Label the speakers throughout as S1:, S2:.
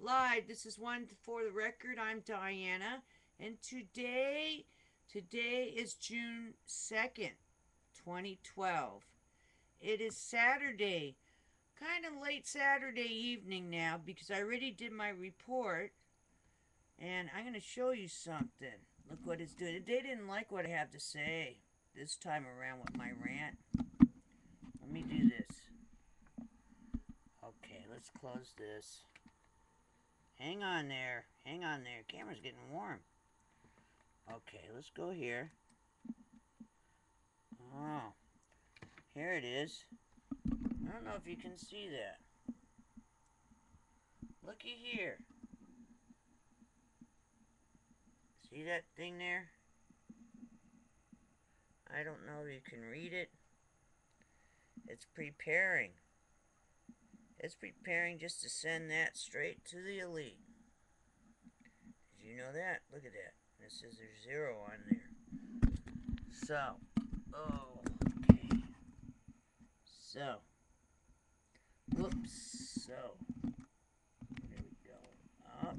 S1: live. This is One for the Record. I'm Diana, and today is June 2nd, 2012. It is Saturday, kind of late Saturday evening now because I already did my report, and I'm going to show you something. Look what it's doing. They didn't like what I have to say this time around with my rant. Let me do this. Okay, let's close this. Hang on there. Hang on there. Camera's getting warm. Okay, let's go here. Oh, here it is. I don't know if you can see that. Looky here. See that thing there? I don't know if you can read it. It's preparing. It's preparing just to send that straight to the elite. Did you know that? Look at that. It says there's 0 on there. Okay. Whoops. There we go. Up.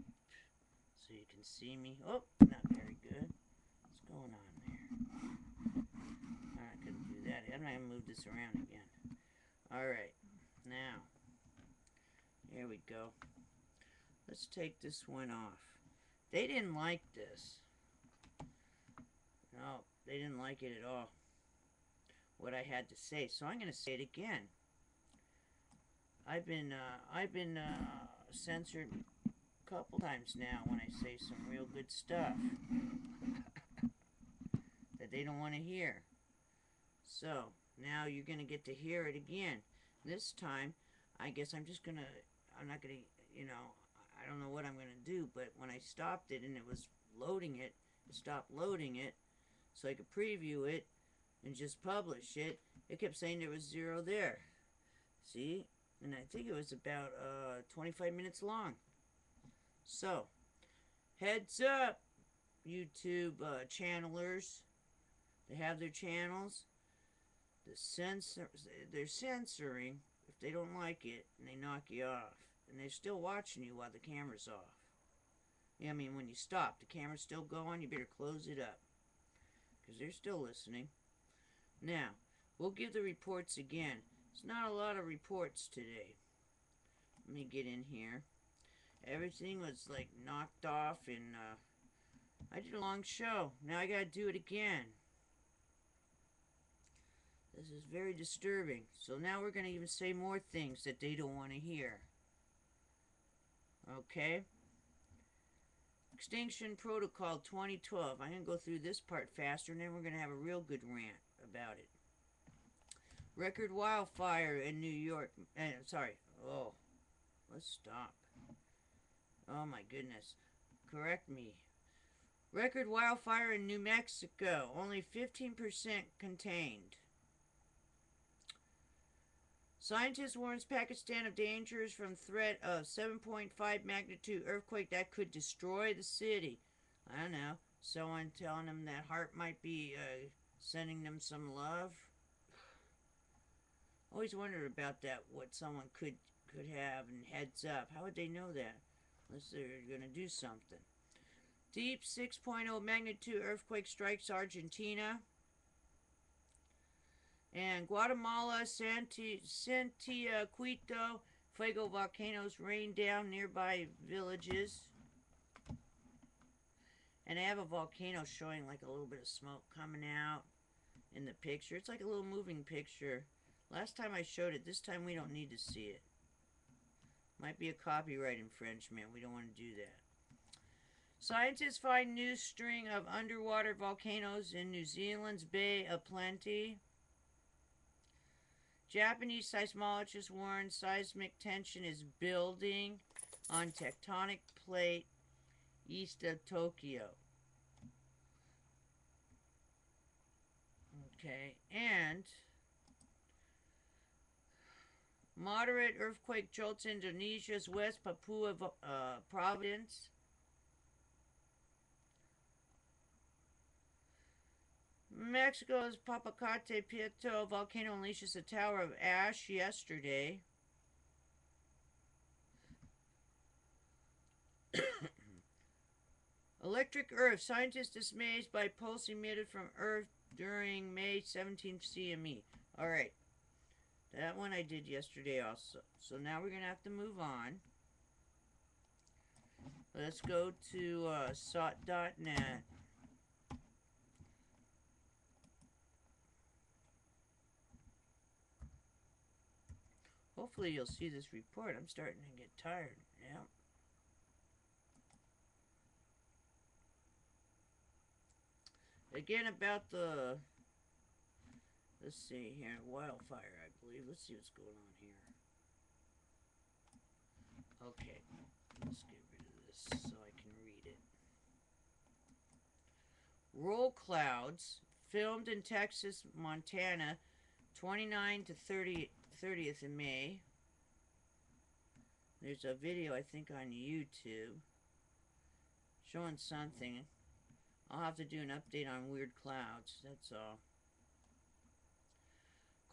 S1: So you can see me. Oh, not very good. What's going on there? I couldn't do that. I'm not going to move this around again. Alright. Now. Here we go. Let's take this one off. They didn't like this. No, they didn't like it at all. What I had to say. So I'm going to say it again. I've been censored a couple times now when I say some real good stuff that they don't want to hear. So now you're going to get to hear it again. This time, I guess I'm not going to, I don't know what I'm going to do, but when I stopped it and it was loading it, it stopped loading it so I could preview it and just publish it. It kept saying there was 0 there. See? And I think it was about 25 minutes long. So, heads up, YouTube channelers. They have their channels. They're censoring if they don't like it, and they knock you off. And they're still watching you while the camera's off. Yeah, I mean, when you stop, the camera's still going, you better close it up. Because they're still listening. Now, we'll give the reports again. It's not a lot of reports today. Let me get in here. Everything was, like, knocked off, and I did a long show. Now I gotta do it again. This is very disturbing. So now we're going to even say more things that they don't want to hear. Okay? Extinction Protocol 2012. I'm going to go through this part faster, and then we're going to have a real good rant about it. Record wildfire in New York. Let's stop. Oh my goodness. Correct me. Record wildfire in New Mexico. Only 15% contained. Scientists warns Pakistan of dangers from threat of 7.5 magnitude earthquake that could destroy the city. I don't know. Someone telling them that HART might be sending them some love. Always wondered about that, what someone could have, and heads up. How would they know that? Unless they're going to do something. Deep 6.0 magnitude earthquake strikes Argentina. And Guatemala, Santiaguito, Fuego volcanoes rain down nearby villages. And they have a volcano showing like a little bit of smoke coming out in the picture. It's like a little moving picture. Last time I showed it, this time we don't need to see it. Might be a copyright infringement. We don't want to do that. Scientists find new string of underwater volcanoes in New Zealand's Bay of Plenty. Japanese seismologists warn seismic tension is building on tectonic plate east of Tokyo. Okay, and moderate earthquake jolts Indonesia's West Papua province. Mexico's Popocate Prieto volcano unleashes a tower of ash yesterday. Electric Earth. Scientists dismayed by pulse emitted from Earth during May 17th CME. Alright. That one I did yesterday also. So now we're going to have to move on. Let's go to SOT.net. Hopefully you'll see this report. I'm starting to get tired. Yeah. Again, about the, let's see here, wildfire, I believe. Let's see what's going on here. Okay, let's get rid of this so I can read it. Roll clouds filmed in Texas, Montana, 29 to 30th of May. There's a video, I think, on YouTube showing something. I'll have to do an update on weird clouds, that's all.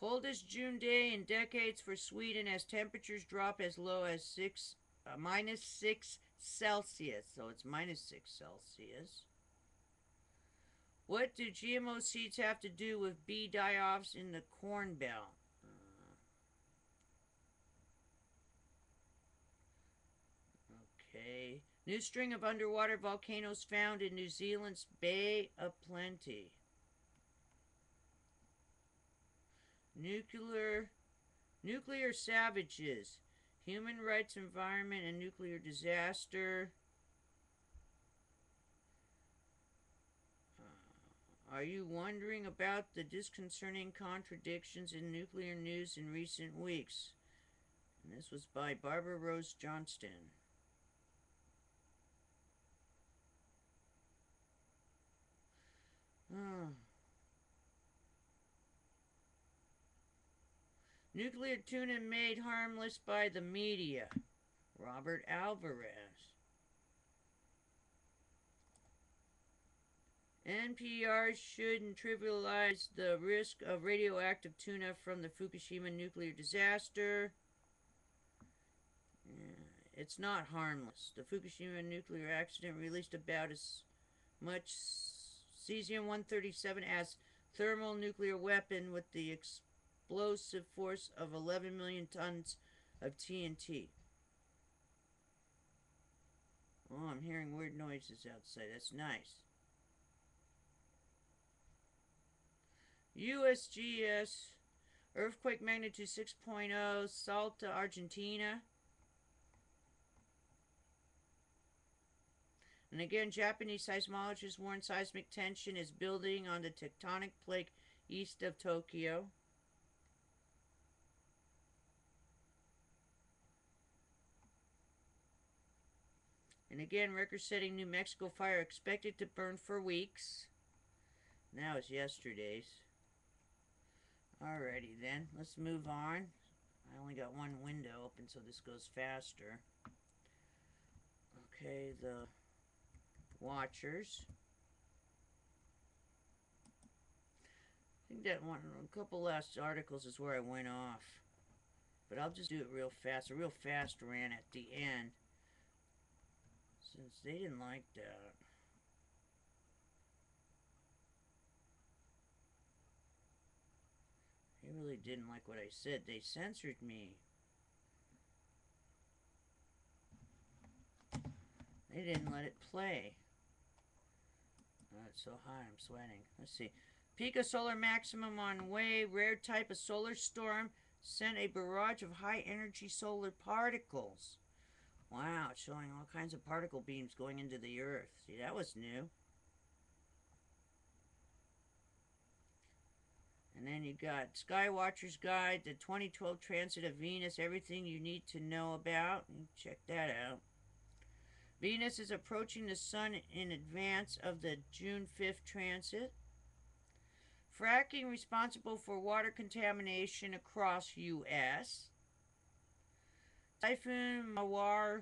S1: Coldest June day in decades for Sweden as temperatures drop as low as minus 6 Celsius. So it's minus 6 Celsius. What do GMO seeds have to do with bee die-offs in the Corn Belt? Okay. New string of underwater volcanoes found in New Zealand's Bay of Plenty. Nuclear savages. Human rights, environment, and nuclear disaster. Are you wondering about the disconcerting contradictions in nuclear news in recent weeks? And this was by Barbara Rose Johnston. Nuclear tuna made harmless by the media. Robert Alvarez. NPR shouldn't trivialize the risk of radioactive tuna from the Fukushima nuclear disaster. It's not harmless. The Fukushima nuclear accident released about as much cesium-137 as thermal nuclear weapon with the explosive force of 11 million tons of TNT. Oh, I'm hearing weird noises outside. That's nice. USGS, earthquake magnitude 6.0, Salta, Argentina. And again, Japanese seismologists warn seismic tension is building on the tectonic plate east of Tokyo. And again, record-setting New Mexico fire expected to burn for weeks. That was yesterday's. Alrighty then, let's move on. I only got one window open, so this goes faster. Okay, the watchers. I think that one, a couple last articles is where I went off. But I'll just do it real fast. A real fast rant at the end. Since they didn't like that. They really didn't like what I said. They censored me. They didn't let it play. Oh, it's so hot, I'm sweating. Let's see. Peak of solar maximum on way. Rare type of solar storm sent a barrage of high-energy solar particles. Wow, it's showing all kinds of particle beams going into the Earth. See, that was new. And then you got Skywatcher's Guide, the 2012 Transit of Venus, everything you need to know about. Check that out. Venus is approaching the Sun in advance of the June 5th transit. Fracking responsible for water contamination across U.S. Typhoon Mawar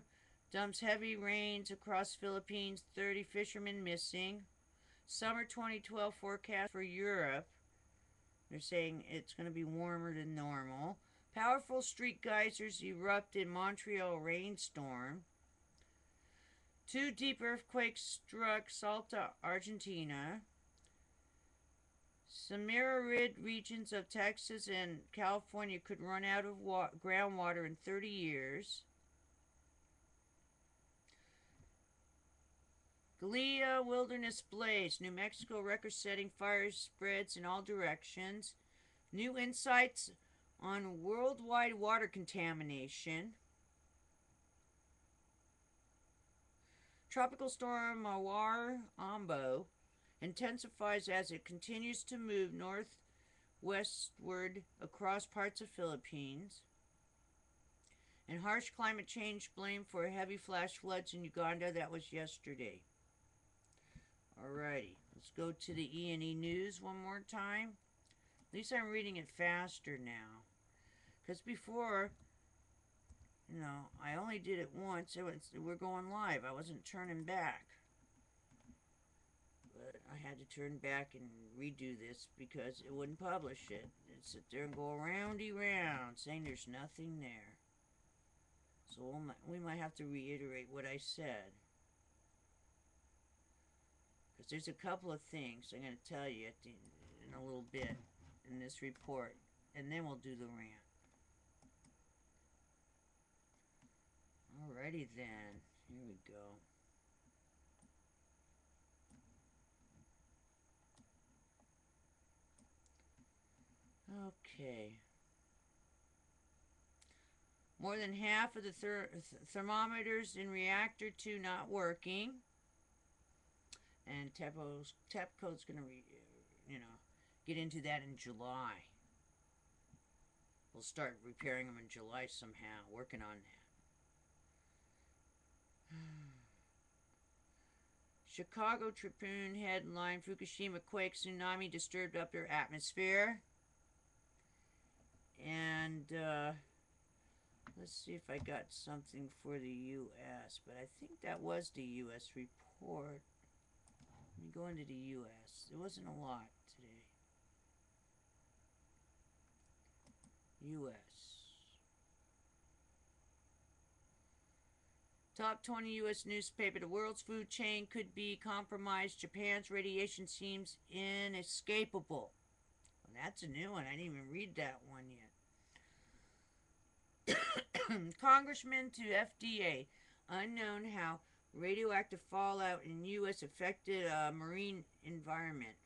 S1: dumps heavy rains across Philippines, 30 fishermen missing. Summer 2012 forecast for Europe. They're saying it's going to be warmer than normal. Powerful street geysers erupt in Montreal rainstorm. Two deep earthquakes struck Salta, Argentina. Semi-arid regions of Texas and California could run out of groundwater in 30 years. Gallia wilderness blaze. New Mexico record-setting fire spreads in all directions. New insights on worldwide water contamination. Tropical storm Mawar Ambo intensifies as it continues to move northwestward across parts of Philippines. And harsh climate change blamed for heavy flash floods in Uganda. That was yesterday. Alrighty, let's go to the E&E News one more time. At least I'm reading it faster now. Because before, you know, I only did it once. We're going live. I wasn't turning back. But I had to turn back and redo this because it wouldn't publish it. It'd sit there and go roundy round saying there's nothing there. So we might have to reiterate what I said. Because there's a couple of things I'm going to tell you in a little bit in this report. And then we'll do the rant. Alrighty then. Here we go. Okay. More than half of the thermometers in reactor 2 not working. And TEPCO's going to, get into that in July. We'll start repairing them in July somehow. Working on that. Chicago Tribune headline, Fukushima quake tsunami disturbed upper atmosphere. And let's see if I got something for the U.S. But I think that was the U.S. report. Let me go into the U.S. There wasn't a lot today. U.S. Top 20 U.S. newspaper. The world's food chain could be compromised. Japan's radiation seems inescapable. Well, that's a new one. I didn't even read that one yet. Congressman to FDA. Unknown how radioactive fallout in U.S. affected marine environment.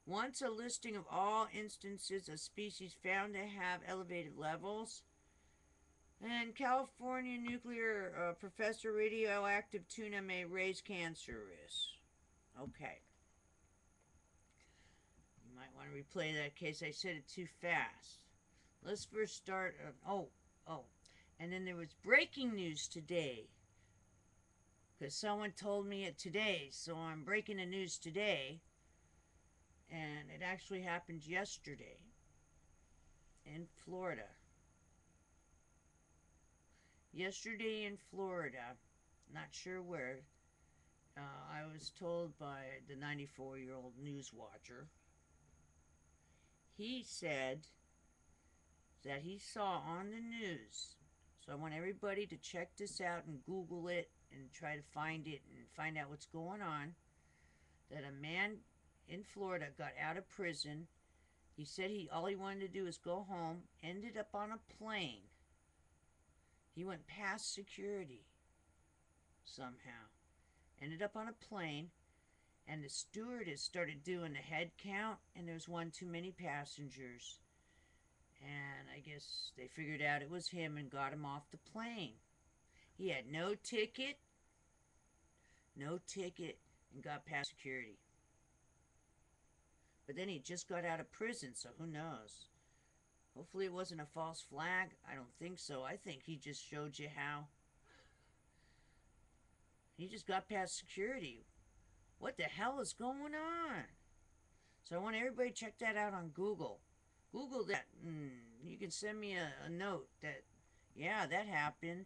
S1: Once a listing of all instances of species found to have elevated levels. And California nuclear professor, radioactive tuna may raise cancer risks. Okay. You might want to replay that in case I said it too fast. Let's first start. And then there was breaking news today. Because someone told me it today, so I'm breaking the news today. And it actually happened yesterday in Florida. Yesterday in Florida, not sure where, I was told by the 94-year-old news watcher. He said that he saw on the news, so I want everybody to check this out and Google it and try to find it and find out what's going on, that a man in Florida got out of prison. He said all he wanted to do was go home, ended up on a plane. He went past security somehow. Ended up on a plane, and the stewardess started doing the head count, and there was one too many passengers. And I guess they figured out it was him and got him off the plane. He had no ticket, and got past security. But then he just got out of prison, so who knows? Hopefully it wasn't a false flag. I don't think so. I think he just showed you how. He just got past security. What the hell is going on? So I want everybody to check that out on Google. Google that. You can send me a note that, yeah, that happened.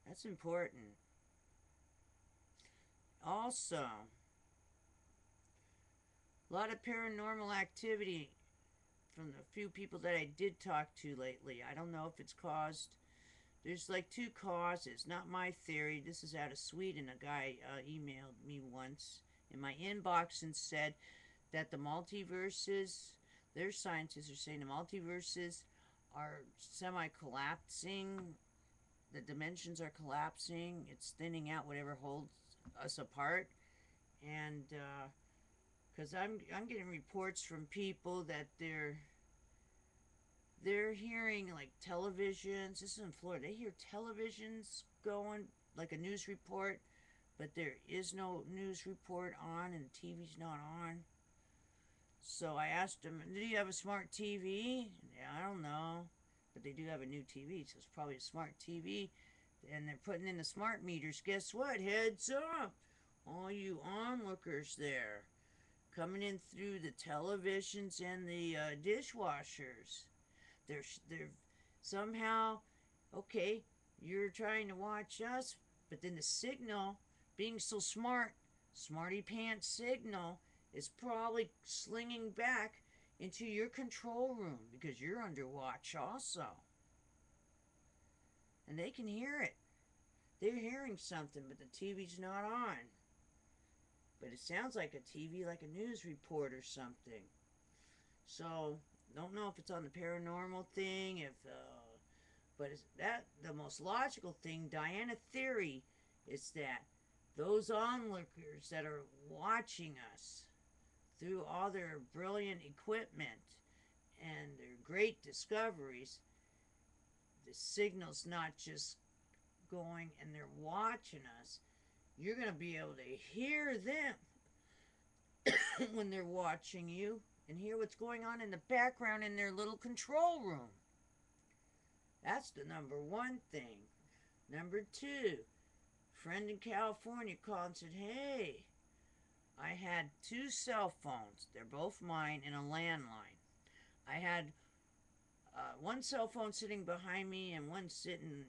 S1: That's important. Also, a lot of paranormal activity from the few people that I did talk to lately. I don't know if it's caused There's like two causes. Not my theory. This is out of Sweden. A guy emailed me once in my inbox and said that the multiverses, their scientists are saying the multiverses are semi-collapsing. The dimensions are collapsing. It's thinning out whatever holds us apart. And because I'm getting reports from people that they're hearing like televisions. This is in Florida. They hear televisions going like a news report, but there is no news report on and the TV's not on. So I asked him, "Do you have a smart TV?" Yeah, I don't know, but they do have a new TV, so it's probably a smart TV. And they're putting in the smart meters. Guess what? Heads up, all you onlookers there, coming in through the televisions and the dishwashers. They're somehow, okay, you're trying to watch us, but then the signal, being so smart, smarty pants signal, is probably slinging back into your control room because you're under watch also. And they can hear it. They're hearing something, but the TV's not on. But it sounds like a TV, like a news report or something. So, don't know if it's on the paranormal thing, but is that the most logical thing? Diana theory is that those onlookers that are watching us through all their brilliant equipment and their great discoveries, the signal's not just going and they're watching us. You're going to be able to hear them when they're watching you and hear what's going on in the background in their little control room. That's the number one thing. Number two, friend in California called and said, "Hey, I had two cell phones. They're both mine and a landline. I had one cell phone sitting behind me and one sitting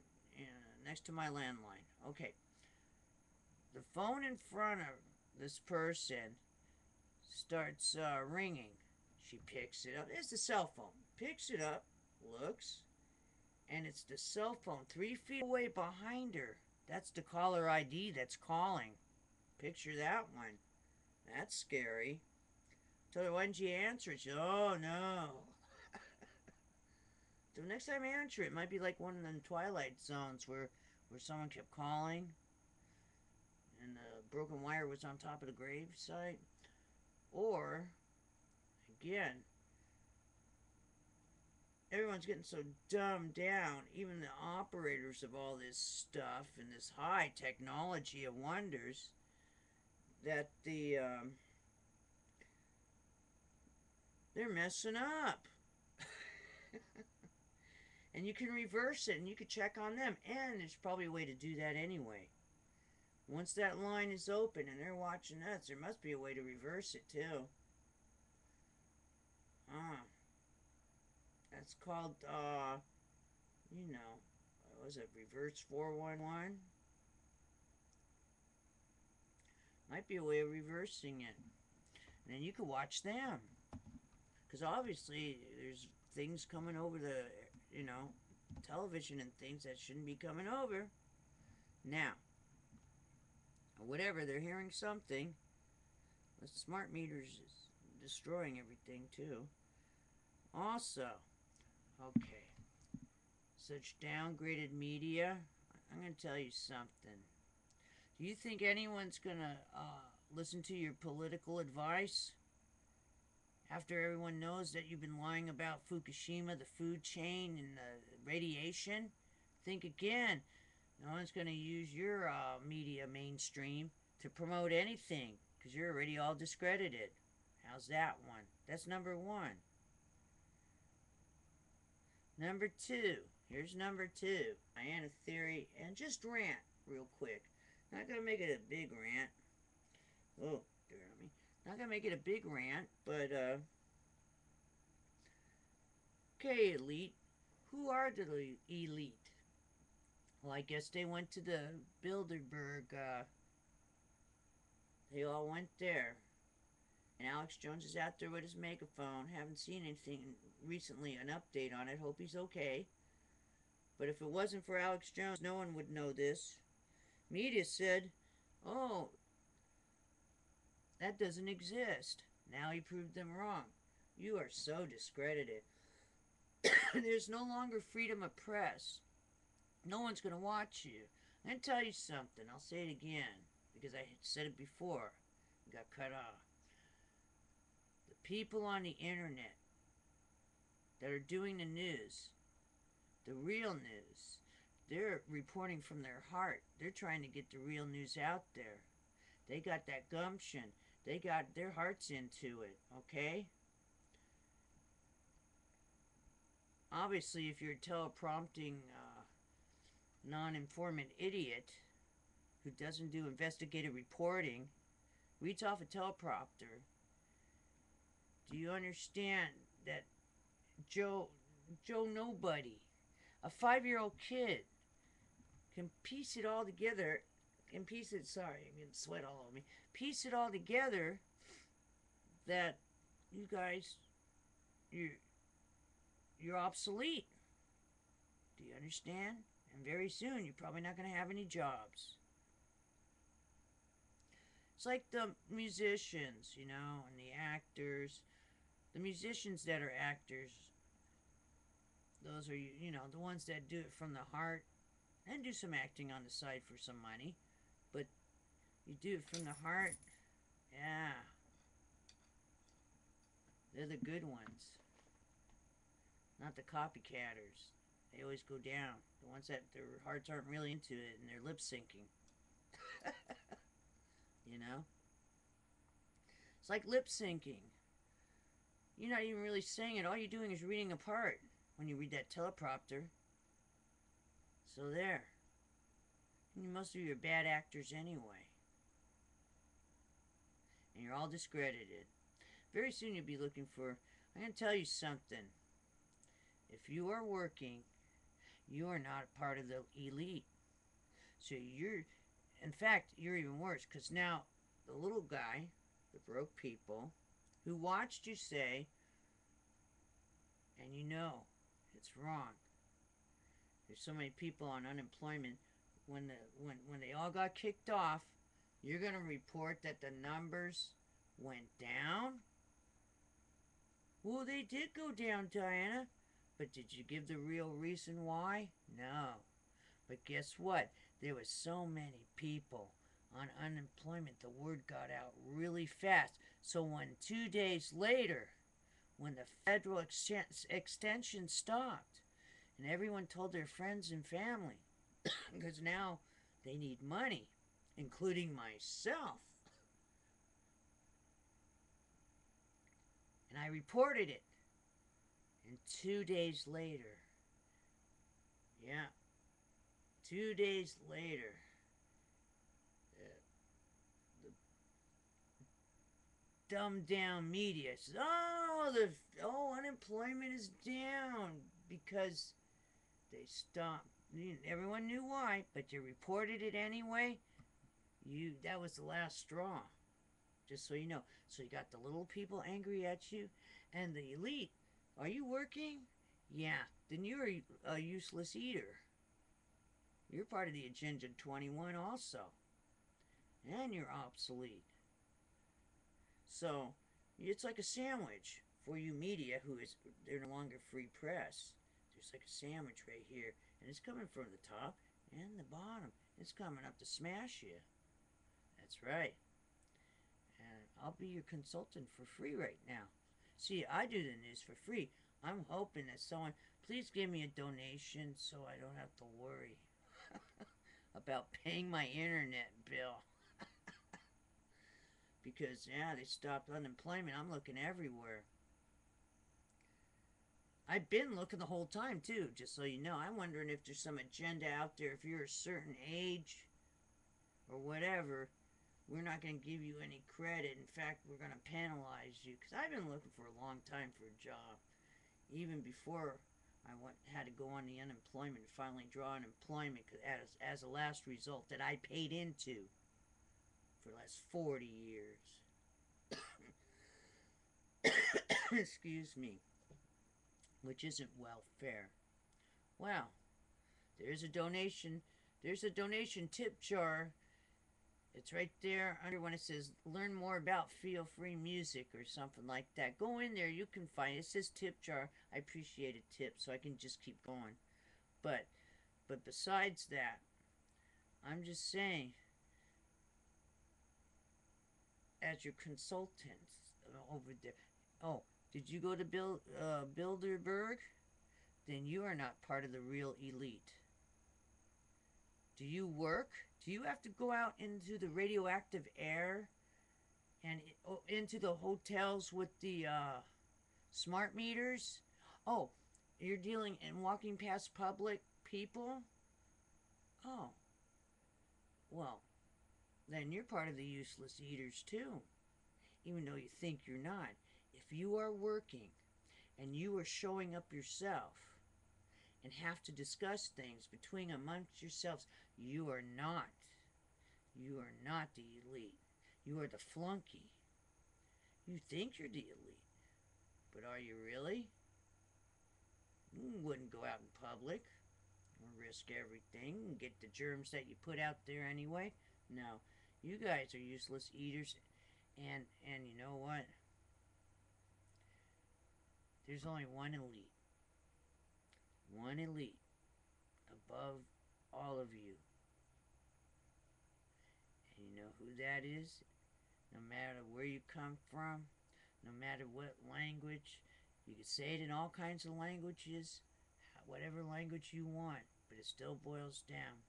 S1: next to my landline." Okay. The phone in front of this person starts ringing. She picks it up. It's the cell phone. Picks it up, looks, and it's the cell phone 3 feet away behind her. That's the caller ID that's calling. Picture that one. That's scary. Told her, "Why didn't you answer it?" She said, "Oh, no." So next time I answer it, might be like one of them Twilight Zones where someone kept calling and the broken wire was on top of the gravesite. Or, again, everyone's getting so dumbed down, even the operators of all this stuff and this high technology of wonders, that they're messing up. And you can reverse it and you can check on them. And there's probably a way to do that anyway. Once that line is open and they're watching us, there must be a way to reverse it too. That's called, what was it, reverse 411? Might be a way of reversing it. And then you can watch them. Because obviously there's things coming over the, television and things that shouldn't be coming over. Now, whatever, they're hearing something. The smart meters is destroying everything too. Also, okay, such downgraded media. I'm going to tell you something. Do you think anyone's going to listen to your political advice after everyone knows that you've been lying about Fukushima, the food chain, and the radiation? Think again. No one's going to use your media mainstream to promote anything because you're already all discredited. How's that one? That's number one. Number two. Here's number two. I had a theory, and just rant real quick. Not going to make it a big rant. Oh, dear me. Not going to make it a big rant, but, okay, elite. Who are the elite? Well, I guess they went to the Bilderberg, they all went there. And Alex Jones is out there with his megaphone. Haven't seen anything recently, an update on it. Hope he's okay. But if it wasn't for Alex Jones, no one would know this. Media said, oh, that doesn't exist. Now he proved them wrong. You are so discredited. There's no longer freedom of press. No one's going to watch you. I'm going to tell you something. I'll say it again because I said it before. It got cut off. The people on the internet that are doing the news, the real news, they're reporting from their heart. They're trying to get the real news out there. They got that gumption. They got their hearts into it, okay? Obviously, if you're a teleprompting, non-informant idiot who doesn't do investigative reporting, reads off a teleprompter, do you understand that Joe Nobody, a 5-year-old kid, can piece it all together, I'm getting sweat all over me, piece it all together that you guys, you're obsolete. Do you understand? And very soon, you're probably not going to have any jobs. It's like the musicians, you know, and the actors. The musicians that are actors, those are, you know, the ones that do it from the heart and do some acting on the side for some money. But you do it from the heart, yeah. They're the good ones. Not the copycatters. They always go down. The ones that their hearts aren't really into it and they're lip syncing. You know? It's like lip syncing. You're not even really saying it. All you're doing is reading a part when you read that teleprompter. So there. And most of you are bad actors anyway. And you're all discredited. Very soon you'll be looking for... I'm going to tell you something. If you are working, you are not a part of the elite. So you're... In fact, you're even worse. Because now, the little guy, the broke people, who watched you say, and you know it's wrong. There's so many people on unemployment. When they all got kicked off, you're going to report that the numbers went down? Well, they did go down, Diana. But did you give the real reason why? No. But guess what? There was so many people on unemployment, the word got out really fast. So when 2 days later, when the federal extension stopped, and everyone told their friends and family, because now they need money, including myself, and I reported it, and 2 days later, 2 days later, the dumbed down media says, unemployment is down because they stopped. Everyone knew why, but you reported it anyway. That was the last straw. Just so you know. So you got the little people angry at you, and the elite. Are you working? Yeah. Then you're a useless eater. You're part of the Agenda 21 also. And you're obsolete. So, it's like a sandwich for you media they're no longer free press. There's like a sandwich right here. And it's coming from the top and the bottom. It's coming up to smash you. That's right. And I'll be your consultant for free right now. See, I do the news for free. I'm hoping that someone, please give me a donation so I don't have to worry about paying my internet bill. Because, yeah, they stopped unemployment. I'm looking everywhere. I've been looking the whole time, too, just so you know. I'm wondering if there's some agenda out there. If you're a certain age or whatever, we're not going to give you any credit. In fact, we're going to penalize you. Because I've been looking for a long time for a job. Even before I had to go on the unemployment and finally draw unemployment as a last result that I paid into for the last 40 years. Excuse me. Which isn't welfare. Well, There's a donation. There's a donation tip jar. It's right there under when it says learn more about feel free music or something like that. Go in there, you can find it. It says tip jar. I appreciate a tip so I can just keep going. But besides that, I'm just saying, as your consultant over there. Oh, did you go to Bilderberg? Then you are not part of the real elite. Do you work? Do you have to go out into the radioactive air and into the hotels with the smart meters? Oh, you're dealing and walking past public people? Oh, well, then you're part of the useless eaters too, even though you think you're not. If you are working and you are showing up yourself and have to discuss things between amongst yourselves, you are not. You are not the elite. You are the flunky. You think you're the elite, but are you really? You wouldn't go out in public and risk everything and get the germs that you put out there anyway. No, you guys are useless eaters, and you know what? There's only one elite. One elite above all of you. And you know who that is? No matter where you come from, no matter what language, you can say it in all kinds of languages, whatever language you want, but it still boils down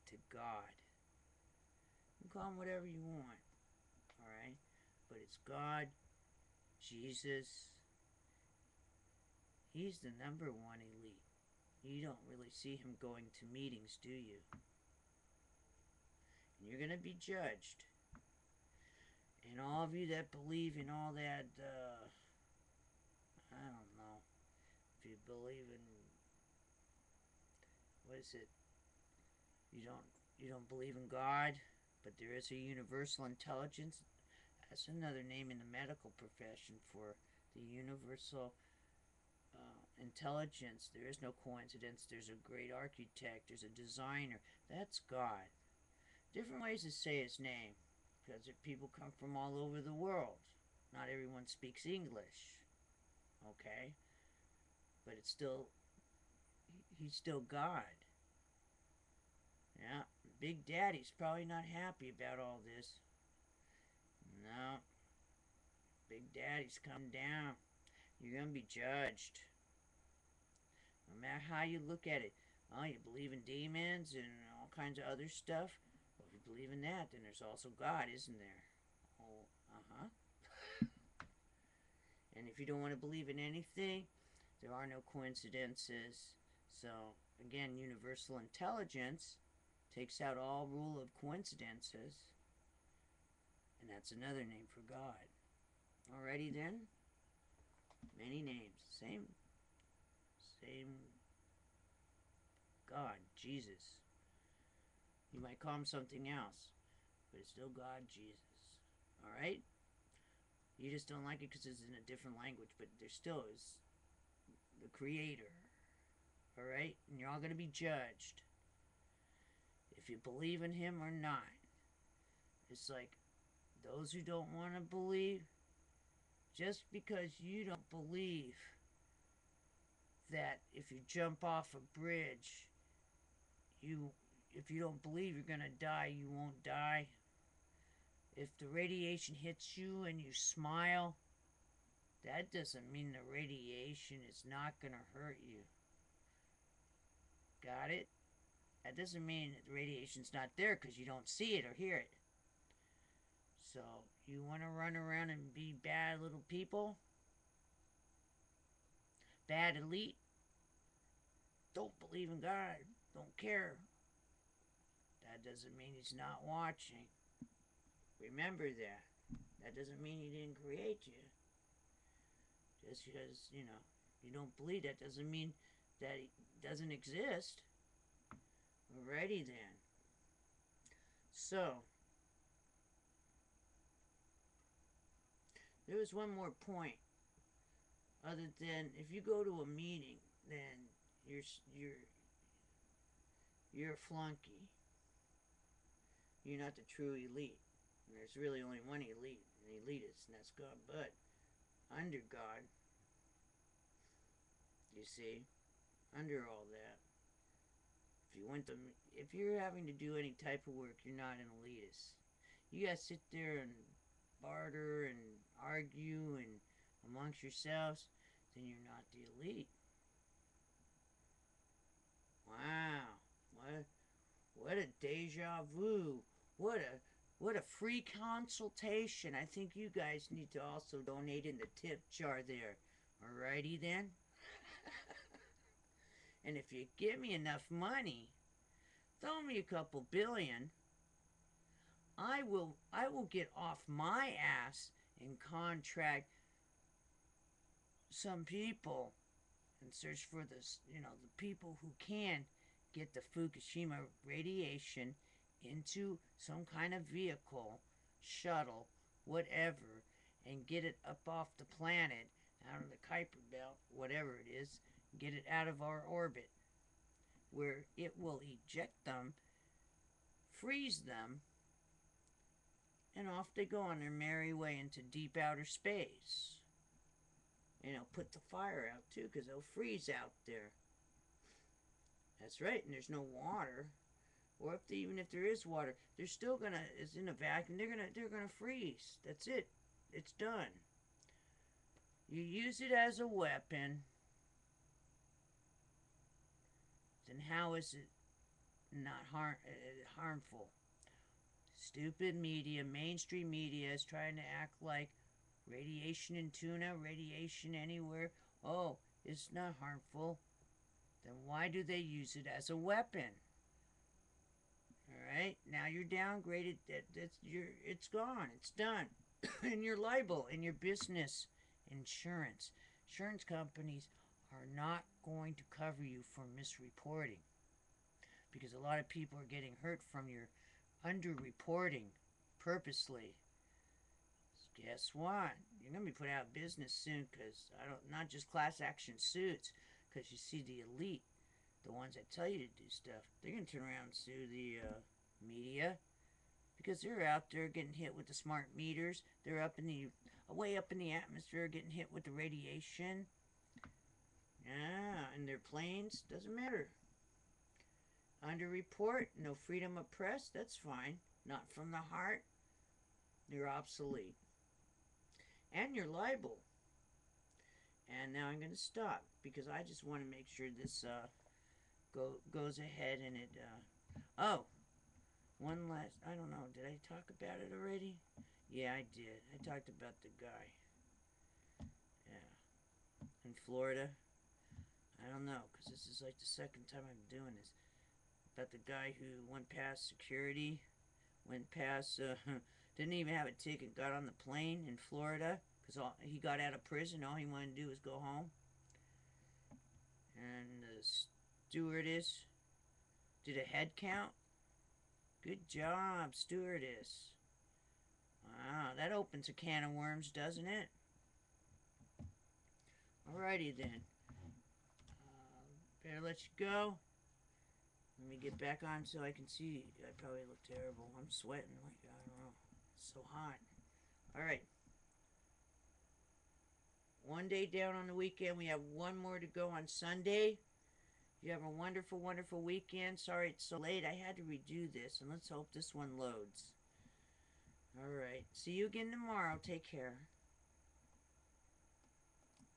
S1: to God. You can call him whatever you want, alright? But it's God, Jesus. He's the number one elite. You don't really see him going to meetings, do you? And you're going to be judged. And all of you that believe in all that, I don't know, if you believe in, what is it? You don't believe in God, but there is a universal intelligence. That's another name in the medical profession for the universal intelligence. There is no coincidence. There's a great architect. There's a designer. That's God. Different ways to say his name, because people come from all over the world. Not everyone speaks English, okay? But it's still, he's still God. Yeah, Big Daddy's probably not happy about all this. No, Big Daddy's come down. You're going to be judged. No matter how you look at it. Oh, you believe in demons and all kinds of other stuff? Well, if you believe in that, then there's also God, isn't there? Oh, uh-huh. And if you don't want to believe in anything, there are no coincidences. So, again, universal intelligence takes out all rule of coincidences. And that's another name for God. Alrighty then. Many names. Same God, Jesus. You might call him something else, but it's still God, Jesus. Alright? You just don't like it because it's in a different language, but there still is the Creator. Alright? And you're all going to be judged if you believe in him or not. It's like those who don't want to believe, just because you don't believe that if you jump off a bridge, if you don't believe you're going to die, you won't die. If the radiation hits you and you smile, that doesn't mean the radiation is not going to hurt you. Got it? That doesn't mean the radiation's not there because you don't see it or hear it. So, you want to run around and be bad little people? Bad elite? Don't believe in God. Don't care. That doesn't mean he's not watching. Remember that. That doesn't mean he didn't create you. Just because, you don't believe, that doesn't mean that he doesn't exist. Alrighty then. So, there was one more point. Other than, if you go to a meeting, then you're a flunky. You're not the true elite. And there's really only one elite, an elitist, and that's God. But under God, you see, under all that, if you're having to do any type of work, you're not an elitist. You gotta sit there and barter and argue and amongst yourselves, then you're not the elite. Wow, what a deja vu. What a free consultation. I think you guys need to also donate in the tip jar there. Alrighty then. And if you give me enough money, throw me a couple billion, I will get off my ass and contract some people and search for this, the people who can get the Fukushima radiation into some kind of vehicle, shuttle, whatever, and get it up off the planet, out of the Kuiper Belt, whatever it is, get it out of our orbit, where it will eject them, freeze them, and off they go on their merry way into deep outer space. And it'll put the fire out too, because they'll freeze out there. That's right, and there's no water. Or even if there is water, they're still it's in a vacuum, they're gonna freeze. That's it. It's done. You use it as a weapon, then how is it not harmful? Stupid media, mainstream media is trying to act like radiation in tuna, radiation anywhere, oh, it's not harmful. Then why do they use it as a weapon? Alright, now you're downgraded. It's gone. It's done. And you're liable in your business insurance. Insurance companies are not going to cover you for misreporting, because a lot of people are getting hurt from your underreporting purposely. So guess what? You're going to be put out of business soon, because not just class action suits, because you see the elite, the ones that tell you to do stuff, they're going to turn around and sue the media, because they're out there getting hit with the smart meters. They're way up in the atmosphere getting hit with the radiation. Yeah, and their planes, doesn't matter. Underreport, no freedom of press, that's fine. Not from the heart, you're obsolete. And you're liable. And now I'm going to stop, because I just want to make sure this goes ahead and it... oh, one last... I don't know, did I talk about it already? Yeah, I did. I talked about the guy. Yeah. In Florida. I don't know, because this is like the second time I'm doing this. About the guy who went past security, didn't even have a ticket, got on the plane in Florida, because he got out of prison, all he wanted to do was go home. And the stewardess did a head count. Good job, stewardess. Wow, that opens a can of worms, doesn't it? Alrighty then. Better let you go. Let me get back on so I can see. I probably look terrible. I'm sweating like, I don't know. It's so hot. Alright. One day down on the weekend. We have one more to go on Sunday. You have a wonderful, wonderful weekend. Sorry it's so late. I had to redo this. And let's hope this one loads. Alright. See you again tomorrow. Take care.